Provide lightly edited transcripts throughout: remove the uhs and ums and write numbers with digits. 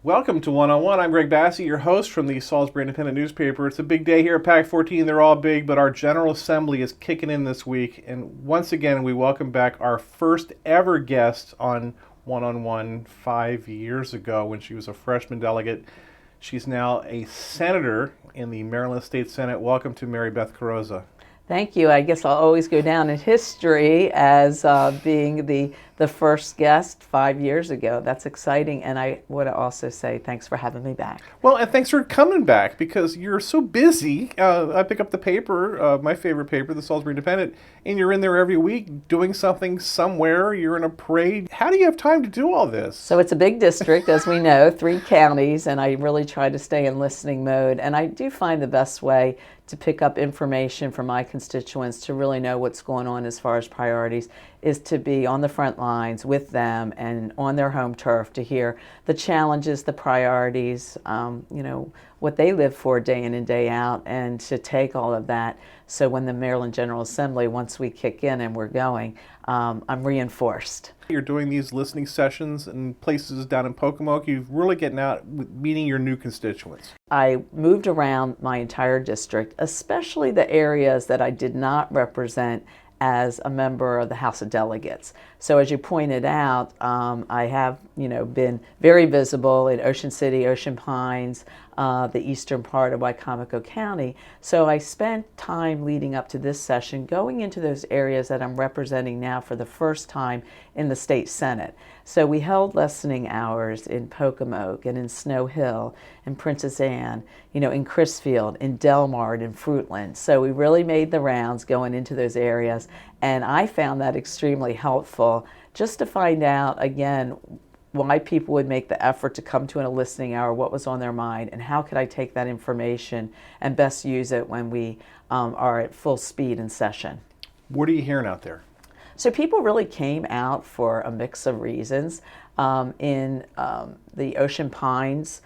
Welcome to One on One. I'm Greg Bassey, your host from the Salisbury Independent newspaper. It's a big day here at PAC 14. They're all big, but our General Assembly is kicking in this week. And once again, we welcome back our first ever guest on One 5 years ago when she was a freshman delegate. She's now a senator in the Maryland State Senate. Welcome to Mary Beth Carozza. Thank you. I guess I'll always go down in history as being the first guest 5 years ago. That's exciting, and I would also say thanks for having me back. Well, and thanks for coming back because you're so busy. I pick up the paper, my favorite paper, the Salisbury Independent, and you're in there every week doing something somewhere. You're in a parade. How do you have time to do all this? So it's a big district, as we know, 3 counties, and I really try to stay in listening mode. And I do find the best way to pick up information from my constituents to really know what's going on as far as priorities is to be on the front lines with them and on their home turf to hear the challenges, the priorities, what they live for day in and day out, and to take all of that. So when the Maryland General Assembly, once we kick in and we're going, I'm reinforced. You're doing these listening sessions in places down in Pocomoke. You're really getting out, meeting your new constituents. I moved around my entire district, especially the areas that I did not represent as a member of the House of Delegates. So as you pointed out, I have been very visible in Ocean City, Ocean Pines, the eastern part of Wicomico County. So I spent time leading up to this session going into those areas that I'm representing now for the first time in the state Senate. So we held listening hours in Pocomoke and in Snow Hill, in Princess Anne, in Crisfield, in Delmar, and in Fruitland. So we really made the rounds going into those areas, and I found that extremely helpful just to find out, again, why people would make the effort to come to a listening hour, what was on their mind, and how could I take that information and best use it when we are at full speed in session. What are you hearing out there? So people really came out for a mix of reasons. In the Ocean Pines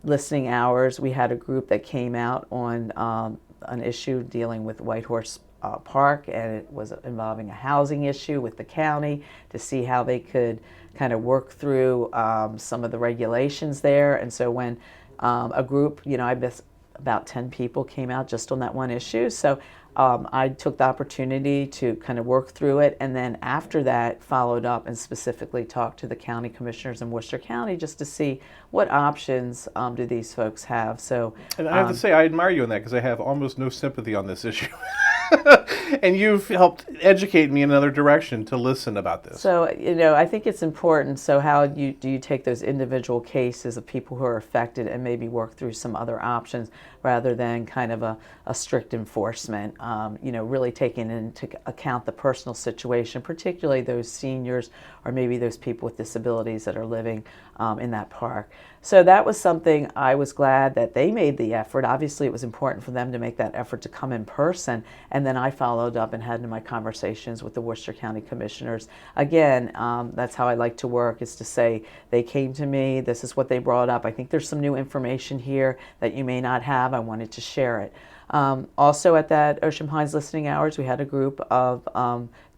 listening hours, we had a group that came out on an issue dealing with Whitehorse Park, and it was involving a housing issue with the county to see how they could kind of work through some of the regulations there. And so when a group, I guess about 10 people came out just on that one issue. So I took the opportunity to kind of work through it, and then after that followed up and specifically talked to the county commissioners in Worcester County just to see what options do these folks have. So, and I have to say, I admire you on that because I have almost no sympathy on this issue. And you've helped educate me in another direction to listen about this. So, I think it's important. So how do you take those individual cases of people who are affected and maybe work through some other options rather than kind of a strict enforcement, really taking into account the personal situation, particularly those seniors or maybe those people with disabilities that are living in that park. So that was something I was glad that they made the effort. Obviously, it was important for them to make that effort to come in person, and then I followed up and had my conversations with the Worcester County Commissioners. Again, that's how I like to work, is to say, they came to me, this is what they brought up. I think there's some new information here that you may not have. I wanted to share it. Also at that Ocean Pines listening hours, we had a group of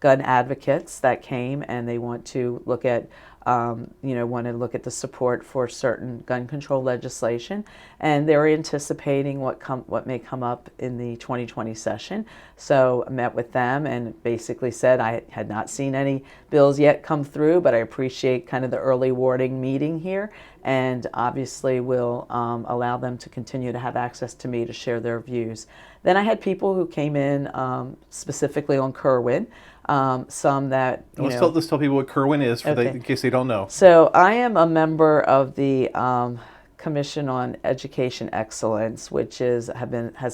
gun advocates that came, and they want to look at the support for certain gun control legislation, and they're anticipating what may come up in the 2020 session. So I met with them and basically said I had not seen any bills yet come through, but I appreciate kind of the early warning meeting here, and obviously will allow them to continue to have access to me to share their views. Then I had people who came in specifically on Kerwin. Some that let's tell people what Kerwin is in case they don't know. So I am a member of the Commission on Education Excellence, which has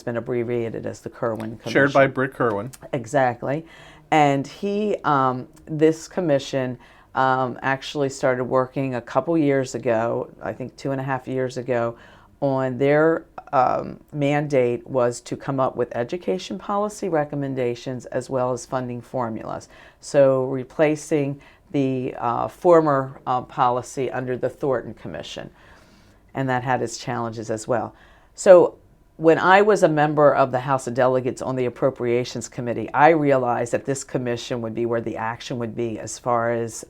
been abbreviated as the Kerwin Commission. Chaired by Britt Kerwin. Exactly, and this commission actually started working a couple years ago, I think 2.5 years ago, on their mandate was to come up with education policy recommendations as well as funding formulas. So replacing the former policy under the Thornton Commission, and that had its challenges as well. So when I was a member of the House of Delegates on the Appropriations Committee, I realized that this commission would be where the action would be as far as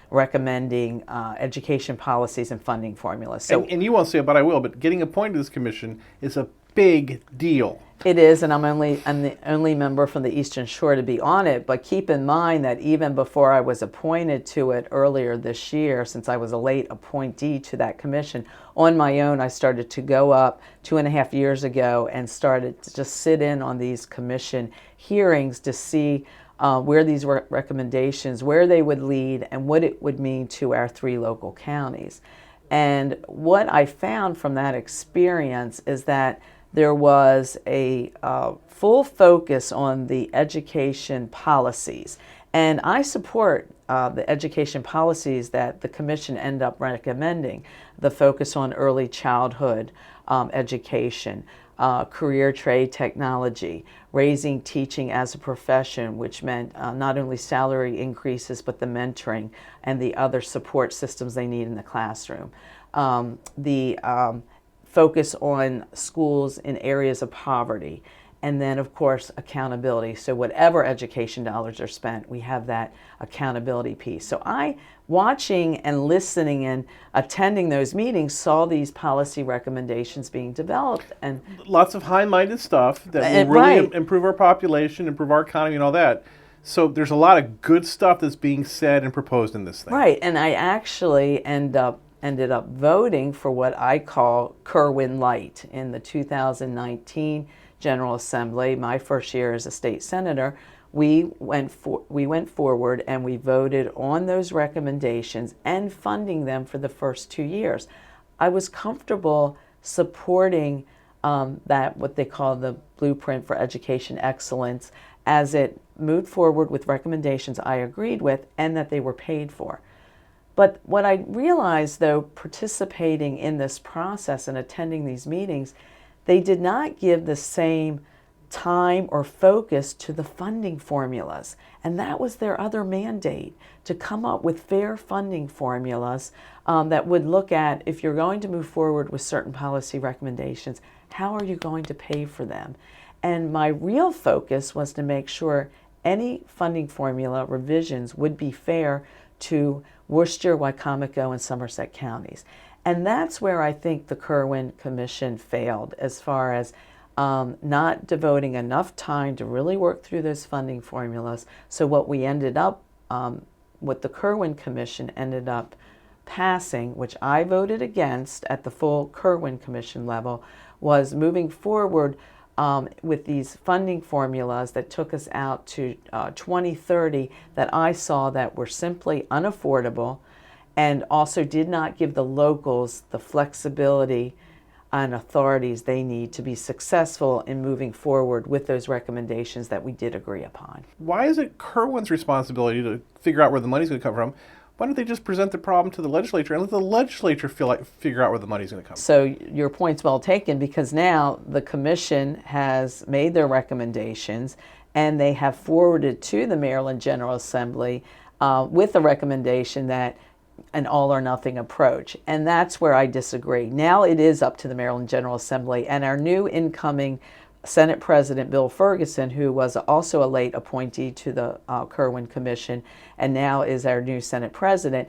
recommending education policies and funding formulas. So, and you won't say it, but I will, but getting appointed to this commission is a big deal. it is, and I'm the only member from the Eastern Shore to be on it. But keep in mind that even before I was appointed to it earlier this year, since I was a late appointee to that commission, on my own I started to go up 2.5 years ago and started to just sit in on these commission hearings to see where these recommendations, where they would lead, and what it would mean to our 3 local counties. And what I found from that experience is that there was a full focus on the education policies. And I support the education policies that the commission ended up recommending, the focus on early childhood education, career trade technology, raising teaching as a profession, which meant not only salary increases, but the mentoring and the other support systems they need in the classroom. The focus on schools in areas of poverty, and then of course accountability. So whatever education dollars are spent, we have that accountability piece. So I, watching and listening and attending those meetings, saw these policy recommendations being developed, and lots of high-minded stuff that will really improve our population, improve our economy and all that. So there's a lot of good stuff that's being said and proposed in this thing. Right, and I actually ended up voting for what I call Kerwin Light in the 2019 General Assembly. My first year as a state senator, we went forward and we voted on those recommendations and funding them for the first 2 years. I was comfortable supporting that, what they call the Blueprint for Education Excellence, as it moved forward with recommendations I agreed with and that they were paid for. But what I realized, though, participating in this process and attending these meetings, they did not give the same time or focus to the funding formulas. And that was their other mandate, to come up with fair funding formulas that would look at, if you're going to move forward with certain policy recommendations, how are you going to pay for them? And my real focus was to make sure any funding formula revisions would be fair to Worcester, Wycomico, and Somerset counties. And that's where I think the Kerwin Commission failed, as far as not devoting enough time to really work through those funding formulas. So what we ended up, what the Kerwin Commission ended up passing, which I voted against at the full Kerwin Commission level, was moving forward with these funding formulas that took us out to 2030, that I saw that were simply unaffordable, and also did not give the locals the flexibility and authorities they need to be successful in moving forward with those recommendations that we did agree upon. Why is it Kerwin's responsibility to figure out where the money's going to come from? Why don't they just present the problem to the legislature and let the legislature figure out where the money's going to come from? So your point's well taken, because now the commission has made their recommendations and they have forwarded to the Maryland General Assembly with a recommendation that an all or nothing approach. And that's where I disagree. Now it is up to the Maryland General Assembly, and our new incoming Senate President Bill Ferguson, who was also a late appointee to the Kerwin Commission and now is our new Senate President,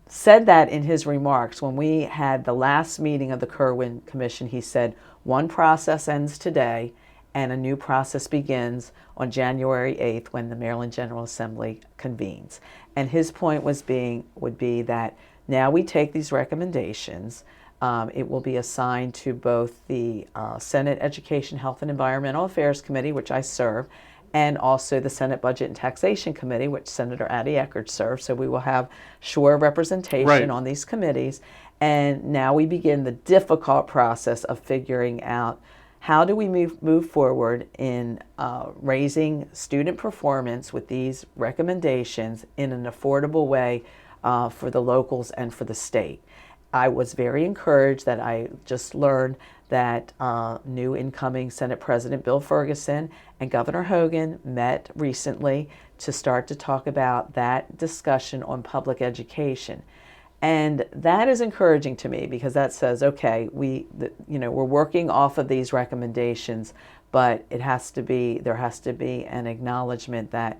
said that in his remarks when we had the last meeting of the Kerwin Commission. He said, one process ends today and a new process begins on January 8th when the Maryland General Assembly convenes. And his point would be that now we take these recommendations. It will be assigned to both the Senate Education, Health, and Environmental Affairs Committee, which I serve, and also the Senate Budget and Taxation Committee, which Senator Addie Eckert serves. So we will have sure representation on these committees. And now we begin the difficult process of figuring out, how do we move forward in raising student performance with these recommendations in an affordable way for the locals and for the state. I was very encouraged that I just learned that new incoming Senate President Bill Ferguson and Governor Hogan met recently to start to talk about that discussion on public education. And that is encouraging to me because that says, okay, we're working off of these recommendations, but there has to be an acknowledgement that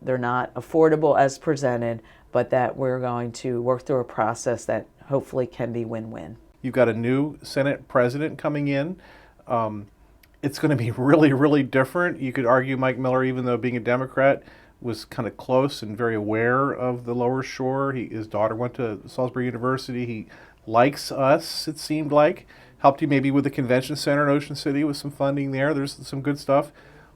they're not affordable as presented, but that we're going to work through a process that hopefully can be win-win. You've got a new Senate president coming in. It's going to be really, really different. You could argue Mike Miller, even though being a Democrat, was kind of close and very aware of the Lower Shore. His daughter went to Salisbury University. He likes us, it seemed like. Helped you maybe with the convention center in Ocean City with some funding there. There's some good stuff.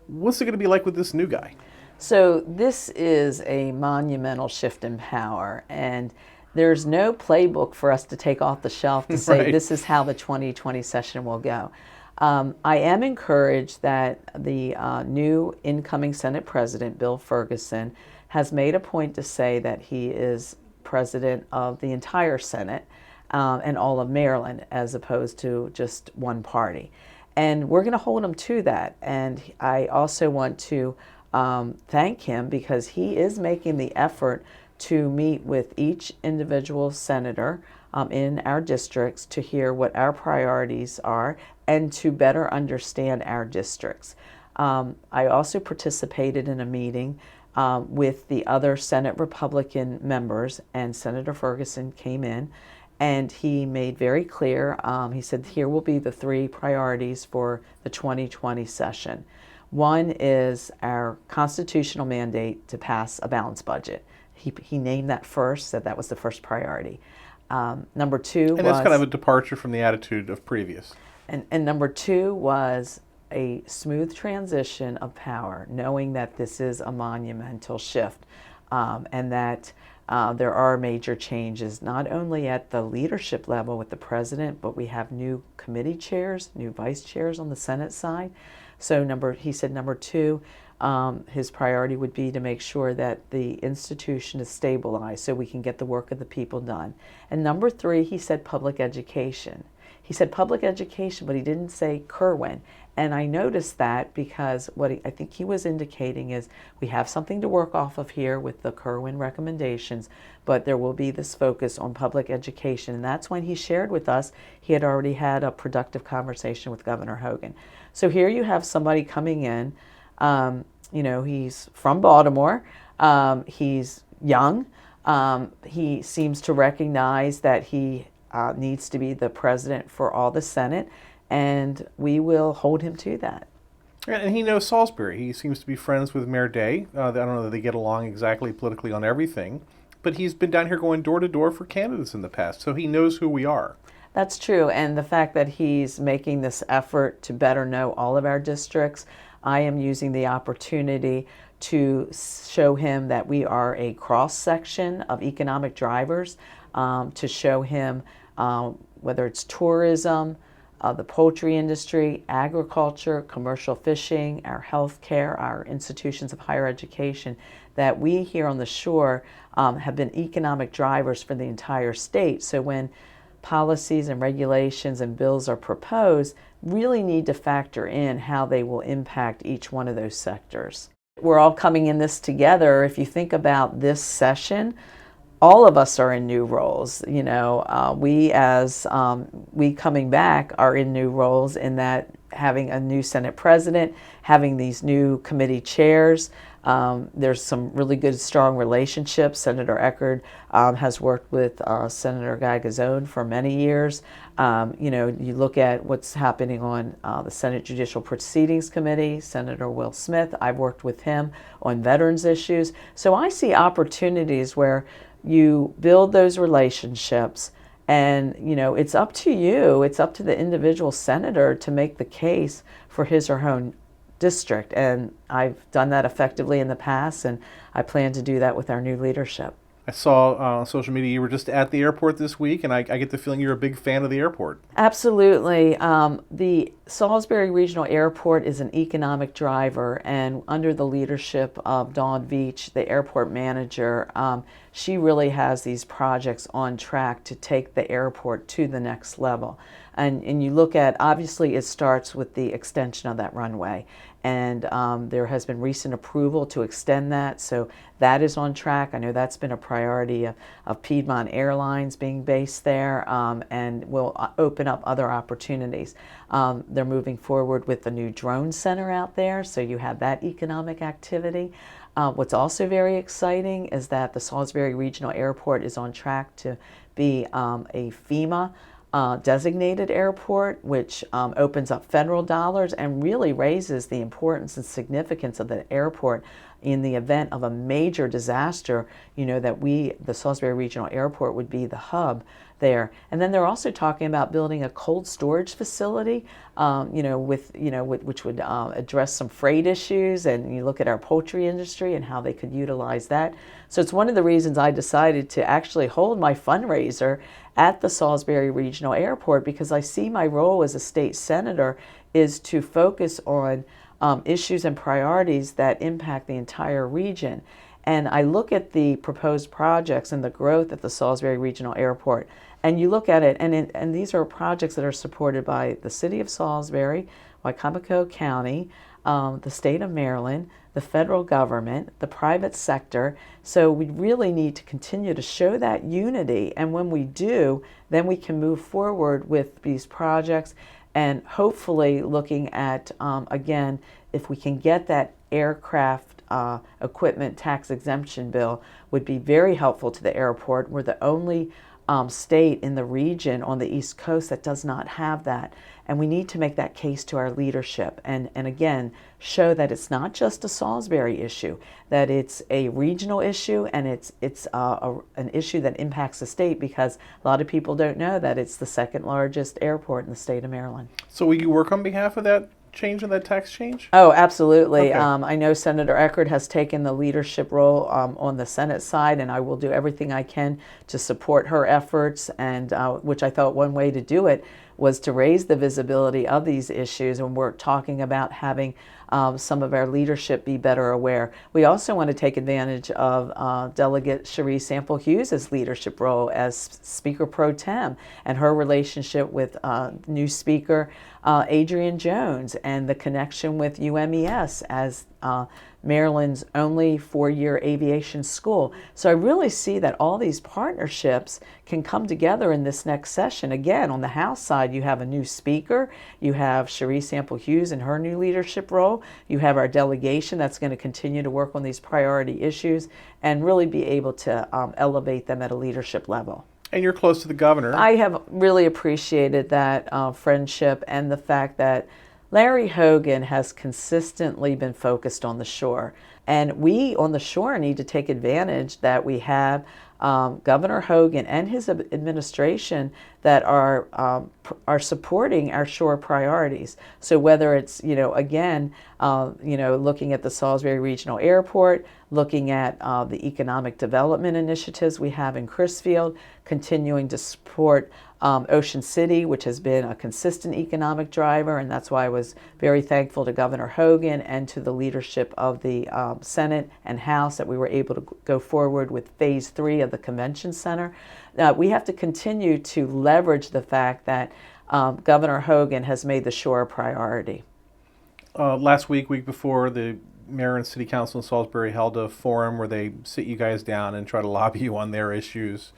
What's it going to be like with this new guy? So this is a monumental shift in power, and there's no playbook for us to take off the shelf to say Right. This is how the 2020 session will go. I am encouraged that the new incoming Senate President, Bill Ferguson, has made a point to say that he is president of the entire Senate and all of Maryland, as opposed to just one party. And we're going to hold him to that. And I also want to thank him because he is making the effort to meet with each individual senator in our districts to hear what our priorities are and to better understand our districts. I also participated in a meeting with the other Senate Republican members, and Senator Ferguson came in and he made very clear, he said, here will be the three priorities for the 2020 session. One is our constitutional mandate to pass a balanced budget. He named that first, said that was the first priority. Number two And that's kind of a departure from the attitude of previous. And number two was a smooth transition of power, knowing that this is a monumental shift and that there are major changes, not only at the leadership level with the president, but we have new committee chairs, new vice chairs on the Senate side. So he said number two, his priority would be to make sure that the institution is stabilized so we can get the work of the people done. And number three, he said public education. He said public education, but he didn't say Kerwin. And I noticed that because I think he was indicating is we have something to work off of here with the Kerwin recommendations, but there will be this focus on public education. And that's when he shared with us he had already had a productive conversation with Governor Hogan. So here you have somebody coming in, he's from Baltimore, he's young, he seems to recognize that he needs to be the president for all the Senate, and we will hold him to that. And he knows Salisbury. He seems to be friends with Mayor Day. I don't know that they get along exactly politically on everything, but he's been down here going door to door for candidates in the past, so he knows who we are. That's true, and the fact that he's making this effort to better know all of our districts, I am using the opportunity to show him that we are a cross-section of economic drivers, to show him whether it's tourism, the poultry industry, agriculture, commercial fishing, our health care, our institutions of higher education, that we here on the shore have been economic drivers for the entire state. So when policies and regulations and bills are proposed, really need to factor in how they will impact each one of those sectors. We're all coming in this together. If you think about this session, all of us are in new roles. We coming back are in new roles in that having a new Senate president, having these new committee chairs. There's some really good, strong relationships. Senator Eckerd has worked with Senator Gaggazone for many years. You look at what's happening on the Senate Judicial Proceedings Committee, Senator Will Smith, I've worked with him on veterans issues. So I see opportunities where you build those relationships, and it's up to you, it's up to the individual senator to make the case for his or her own district, and I've done that effectively in the past, and I plan to do that with our new leadership. I saw on social media you were just at the airport this week, and I get the feeling you're a big fan of the airport. Absolutely. The Salisbury Regional Airport is an economic driver, and under the leadership of Dawn Veach, the airport manager, she really has these projects on track to take the airport to the next level. And you look at, obviously it starts with the extension of that runway. and there has been recent approval to extend that, so that is on track. I know that's been a priority of Piedmont Airlines being based there, and will open up other opportunities. They're moving forward with the new drone center out there, so you have that economic activity. What's also very exciting is that the Salisbury Regional Airport is on track to be a FEMA designated airport, which opens up federal dollars and really raises the importance and significance of the airport in the event of a major disaster, that the Salisbury Regional Airport would be the hub there. And then they're also talking about building a cold storage facility, which would address some freight issues. And you look at our poultry industry and how they could utilize that. So it's one of the reasons I decided to actually hold my fundraiser at the Salisbury Regional Airport, because I see my role as a state senator is to focus on issues and priorities that impact the entire region. And I look at the proposed projects and the growth at the Salisbury Regional Airport, and you look at it, and these are projects that are supported by the City of Salisbury, Wycomico County, the state of Maryland, the federal government, the private sector. So we really need to continue to show that unity, and when we do, then we can move forward with these projects, and hopefully looking at, again, if we can get that aircraft equipment tax exemption bill, would be very helpful to the airport. We're the only state in the region on the East Coast that does not have that. And we need to make that case to our leadership and again, show that it's not just a Salisbury issue, that it's a regional issue, and it's an issue that impacts the state, because a lot of people don't know that it's the second largest airport in the state of Maryland. So will you work on behalf of that change in that tax change? Oh, absolutely. Okay. I know Senator Eckert has taken the leadership role on the Senate side, and I will do everything I can to support her efforts, and which I thought one way to do it was to raise the visibility of these issues, and we're talking about having some of our leadership be better aware. We also want to take advantage of Delegate Cherie Sample Hughes' leadership role as Speaker Pro Tem, and her relationship with new Speaker Adrian Jones, and the connection with UMES as Maryland's only four-year aviation school. So I really see that all these partnerships can come together in this next session. Again, on the House side, you have a new speaker, you have Cherie Sample Hughes in her new leadership role, you have our delegation that's going to continue to work on these priority issues and really be able to elevate them at a leadership level. And you're close to the governor. I have really appreciated that friendship, and the fact that Larry Hogan has consistently been focused on the shore. And we on the shore need to take advantage that we have Governor Hogan and his administration that are supporting our shore priorities. So whether it's, again, looking at the Salisbury Regional Airport, looking at the economic development initiatives we have in Crisfield, continuing to support Ocean City, which has been a consistent economic driver, and that's why I was very thankful to Governor Hogan and to the leadership of the Senate and House that we were able to go forward with Phase 3 of the Convention Center. We have to continue to leverage the fact that Governor Hogan has made the shore a priority. Last week before, the Mayor and City Council in Salisbury held a forum where they sit you guys down and try to lobby you on their issues.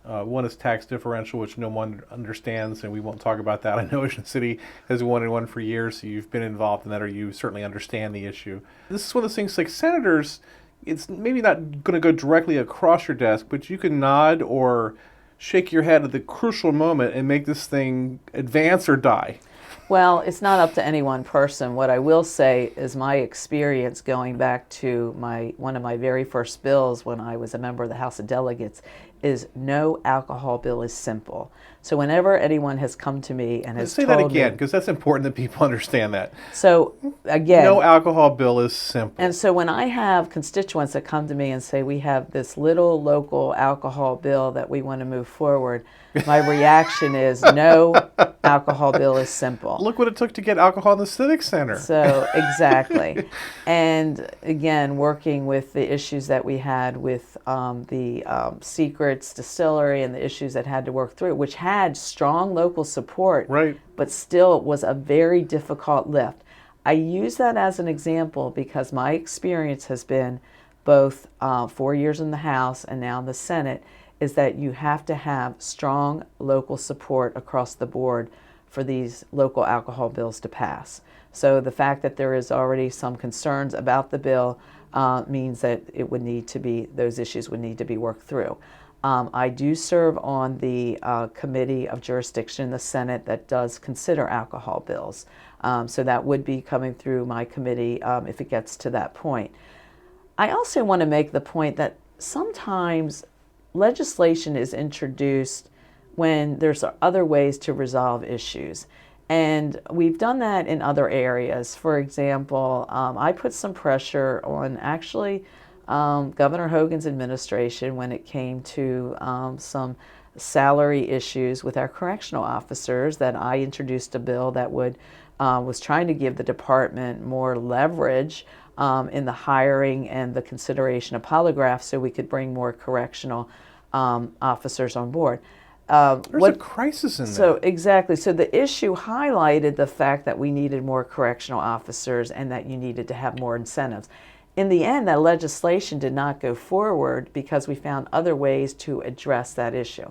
One is tax differential, which no one understands, and we won't talk about that. I know Ocean City has wanted one for years, so you've been involved in that, or you certainly understand the issue. This is one of those things, like senators, it's maybe not going to go directly across your desk, but you can nod or shake your head at the crucial moment and make this thing advance or die. Well, it's not up to any one person. What I will say is my experience going back to one of my very first bills when I was a member of the House of Delegates is no alcohol bill is simple. So whenever anyone has come to me and has told me... Say that again, because that's important that people understand that. So, again... No alcohol bill is simple. And so when I have constituents that come to me and say, we have this little local alcohol bill that we want to move forward, my reaction is, no alcohol bill is simple. Look what it took to get alcohol in the Civic Center. So, exactly. And again, working with the issues that we had with the Secrets Distillery and the issues that had to work through, which had strong local support, right, but still was a very difficult lift. I use that as an example because my experience has been both 4 years in the House and now in the Senate, is that you have to have strong local support across the board for these local alcohol bills to pass. So the fact that there is already some concerns about the bill means that it would need to be, those issues would need to be worked through. I do serve on the committee of jurisdiction in the Senate that does consider alcohol bills. So that would be coming through my committee if it gets to that point. I also want to make the point that sometimes legislation is introduced when there's other ways to resolve issues. And we've done that in other areas. For example, I put some pressure on actually Governor Hogan's administration when it came to some salary issues with our correctional officers, that I introduced a bill that was trying to give the department more leverage in the hiring and the consideration of polygraphs so we could bring more correctional officers on board. There's a crisis in So that. exactly. So the issue highlighted the fact that we needed more correctional officers and that you needed to have more incentives. In the end, that legislation did not go forward because we found other ways to address that issue.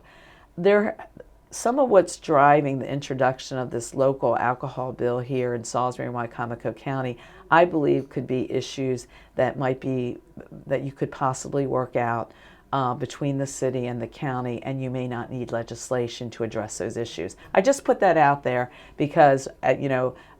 Some of what's driving the introduction of this local alcohol bill here in Salisbury and Wycomico County, I believe could be issues that you could possibly work out between the city and the county, and you may not need legislation to address those issues. I just put that out there because,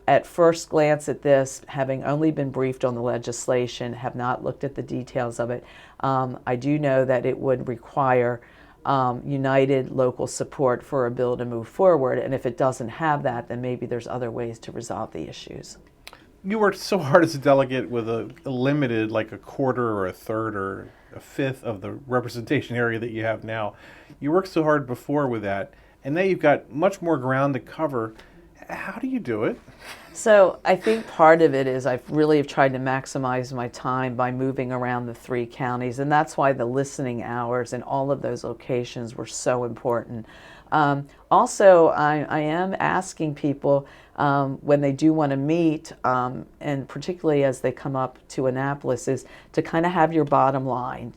at first glance at this, having only been briefed on the legislation, have not looked at the details of it, I do know that it would require united local support for a bill to move forward, and if it doesn't have that, then maybe there's other ways to resolve the issues. You worked so hard as a delegate with a limited, like a quarter or a third or a fifth of the representation area that you have now. You worked so hard before with that, and now you've got much more ground to cover. How do you do it? So I think part of it is I've really tried to maximize my time by moving around the 3 counties, and that's why the listening hours in all of those locations were so important. Also, I am asking people when they do want to meet, and particularly as they come up to Annapolis, is to kind of have your bottom line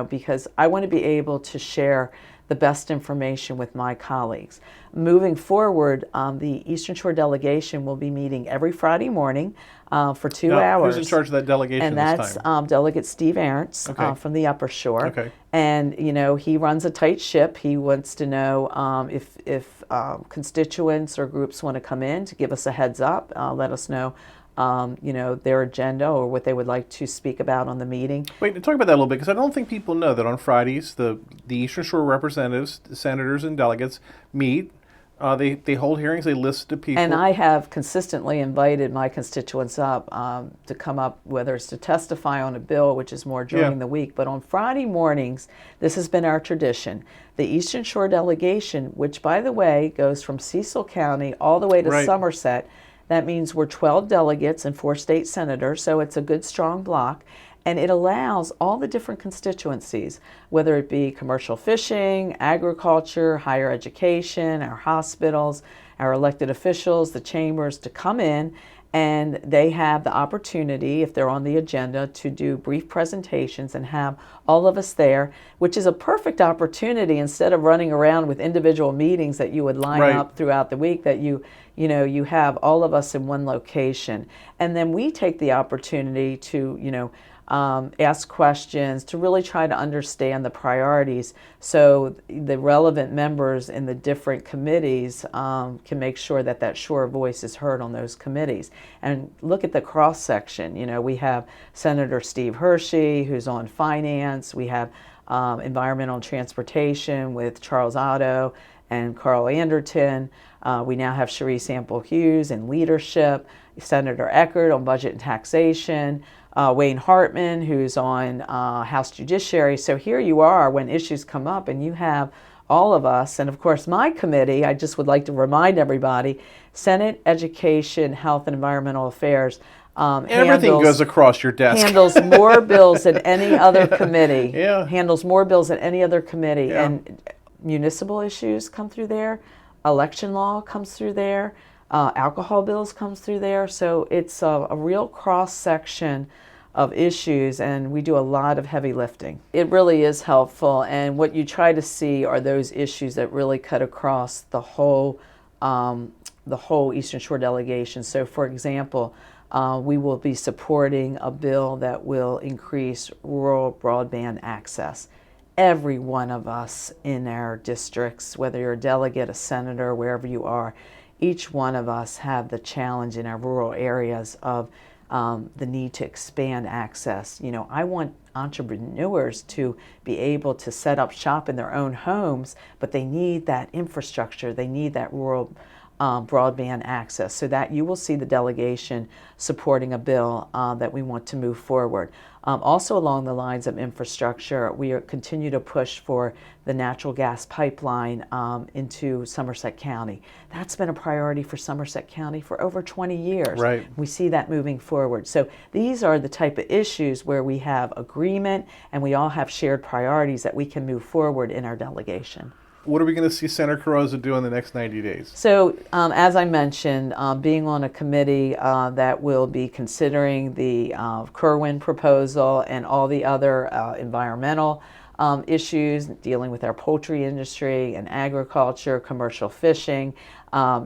because I want to be able to share the best information with my colleagues. Moving forward, the Eastern Shore delegation will be meeting every Friday morning for 2 hours. Who's in charge of that delegation and this time? That's Delegate Steve Arentz from the Upper Shore. Okay. And he runs a tight ship. He wants to know if constituents or groups want to come in to give us a heads up, let us know their agenda or what they would like to speak about on the meeting. Wait, talk about that a little bit, because I don't think people know that on Fridays the Eastern Shore representatives, the senators and delegates meet. They hold hearings, they listen to people. And I have consistently invited my constituents up to come up, whether it's to testify on a bill, which is more during the week. But on Friday mornings, this has been our tradition. The Eastern Shore delegation, which, by the way, goes from Cecil County all the way to Somerset. That means we're 12 delegates and 4 state senators, so it's a good, strong block. And it allows all the different constituencies, whether it be commercial fishing, agriculture, higher education, our hospitals, our elected officials, the chambers, to come in, and they have the opportunity, if they're on the agenda, to do brief presentations and have all of us there, which is a perfect opportunity instead of running around with individual meetings that you would line up throughout the week, that you have all of us in one location. And then we take the opportunity to, ask questions, to really try to understand the priorities so the relevant members in the different committees can make sure that shore voice is heard on those committees. And look at the cross section. We have Senator Steve Hershey, who's on finance. We have environmental and transportation with Charles Otto and Carl Anderton. We now have Sharice Ample-Hughes in leadership, Senator Eckert on budget and taxation, Wayne Hartman, who's on House Judiciary. So here you are when issues come up, and you have all of us. And of course, my committee, I just would like to remind everybody, Senate Education, Health, and Environmental Affairs. Everything goes across your desk. Handles more bills than any other committee. Yeah. Handles more bills than any other committee. Yeah. And municipal issues come through there. Election law comes through there. Alcohol bills comes through there. So it's a real cross section of issues, and we do a lot of heavy lifting. It really is helpful, and what you try to see are those issues that really cut across the whole Eastern Shore delegation. So for example, we will be supporting a bill that will increase rural broadband access. Every one of us in our districts, whether you're a delegate, a senator, wherever you are, each one of us have the challenge in our rural areas of the need to expand access. You know, I want entrepreneurs to be able to set up shop in their own homes, but they need that infrastructure. They need that rural broadband access, so that you will see the delegation supporting a bill that we want to move forward. Also along the lines of infrastructure, we continue to push for the natural gas pipeline into Somerset County. That's been a priority for Somerset County for over 20 years. Right. We see that moving forward. So these are the type of issues where we have agreement and we all have shared priorities that we can move forward in our delegation. What are we going to see Senator Carozza do in the next 90 days? So, as I mentioned, being on a committee that will be considering the Kerwin proposal and all the other environmental issues dealing with our poultry industry and agriculture, commercial fishing,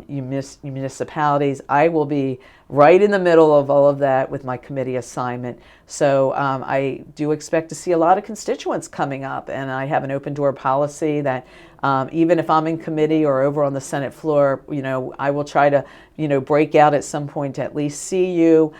municipalities, I will be right in the middle of all of that with my committee assignment. So I do expect to see a lot of constituents coming up, and I have an open door policy that even if I'm in committee or over on the Senate floor, you know, I will try to, you know, break out at some point to at least see you,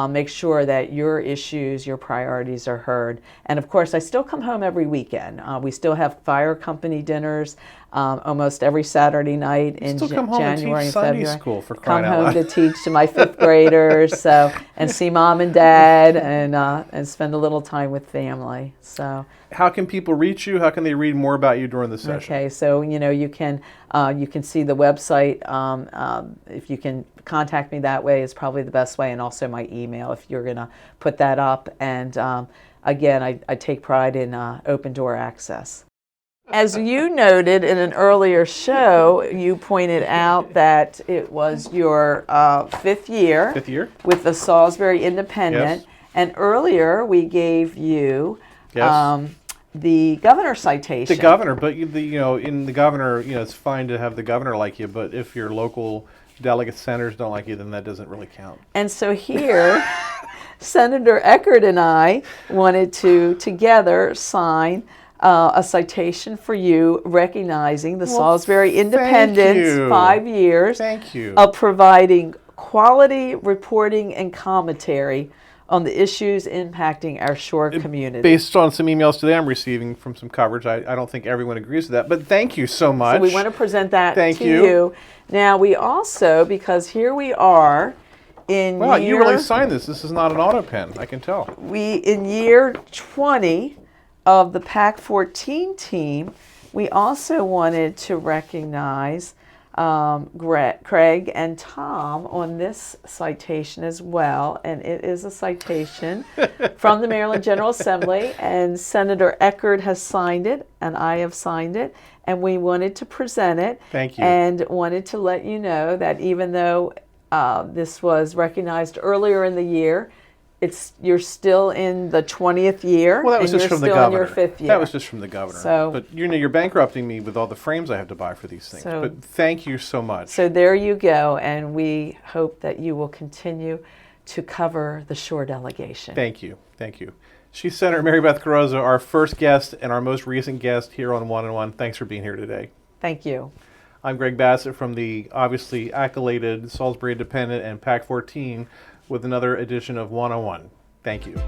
make sure that your issues, your priorities are heard. And of course, I still come home every weekend. We still have fire company dinners almost every Saturday night in January and February. School for crying come out home loud. to teach to my fifth graders, so and see mom and dad and spend a little time with family. So. How can people reach you? How can they read more about you during the session? Okay, so you know you can see the website. If you can contact me that way is probably the best way, and also my email if you're going to put that up. And again, I take pride in open door access. As you noted in an earlier show, you pointed out that it was your fifth year. Fifth year? With the Salisbury Independent. Yes. And earlier we gave you Yes. The governor citation. The governor, but in the governor, it's fine to have the governor like you, but if your local delegate senators don't like you, then that doesn't really count. And so here, Senator Eckert and I wanted to together sign a citation for you recognizing the Salisbury Independent's 5 years of providing quality reporting and commentary on the issues impacting our shore community. Based on some emails today I'm receiving from some coverage, I don't think everyone agrees with that, but thank you so much. So we want to present that to you. Now we also, because here we are in Wow, you really signed this. This is not an auto pen, I can tell. In year 20 of the PAC 14 team, we also wanted to recognize Craig and Tom on this citation as well, and it is a citation from the Maryland General Assembly, and Senator Eckert has signed it and I have signed it, and we wanted to present it. Thank you. And wanted to let you know that even though this was recognized earlier in the year, you're still in the 20th year. Well, that was just from the governor. You're still in your 5th year. That was just from the governor. So, but you're bankrupting me with all the frames I have to buy for these things. But thank you so much. So there you go, and we hope that you will continue to cover the shore delegation. Thank you. Thank you. She's Senator Mary Beth Carozza, our first guest and our most recent guest here on One-on-One. Thanks for being here today. Thank you. I'm Greg Bassett from the obviously accoladed Salisbury Independent and PAC 14 with another edition of One-on-One. Thank you.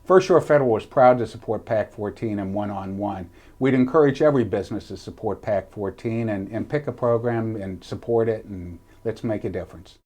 First Shore Federal is proud to support PAC 14 and one-on-one. We'd encourage every business to support PAC 14 and pick a program and support it, and let's make a difference.